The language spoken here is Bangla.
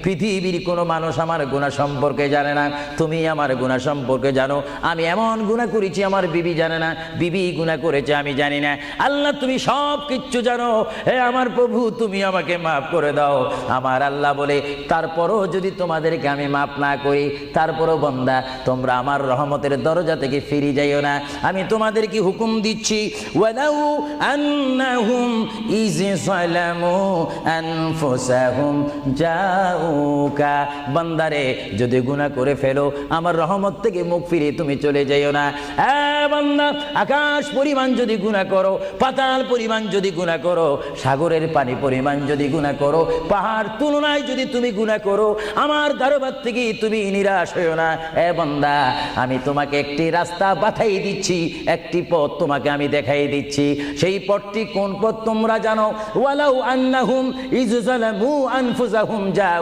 পৃথিবীর কোনো মানুষ আমার গুনাহ সম্পর্কে জানে না, তুমি আমার গুনাহ সম্পর্কে জানো। আমি এমন গুনাহ করেছি আমার বিবি জানে না, বিবি গুনাহ করেছে আমি জানি না। আল্লাহ তুমি সব কিচ্ছু জানো, হে আমার প্রভু তুমি আমাকে মাফ করে দাও। আমার আল্লাহ বলে, তারপরও যদি তোমাদেরকে আমি মাফ না করি, তারপরও বান্দা তোমরা আমার রহমতের দরজা থেকে ফিরে যাইও না। আমি তোমাদেরকে হুকুম দিচ্ছি, ওয়ালাউ আন্নাহুম ইয যালামু আনফুসাহুম জাউকা, বান্দারে যদি গুনাহ করে ফেলো আমার রহমত থেকে মুখ ফিরে তুমি চলে যাইও না। বান্দা, আকাশ পরিমাণ যদি গুনাহ করো, পাতাল পরিমাণ যদি গুনাহ করো, সাগরের পানি পরিমাণ যদি গুনাহ করো, পাহাড় তুলনায় যদি তুমি গুনাহ করো, আমার দরবার থেকে তুমি নিরাশ হইও না। বান্দা, আমি তোমাকে একটি রাস্তা বাতাই দিচ্ছি, একটি পথ তোমাকে আমি দেখাই দিচ্ছি। সেই পথটি কোন পথ তোমরা জানো? ওয়ালাউ আন্নাহুম ইয যালামু আনফুসাহুম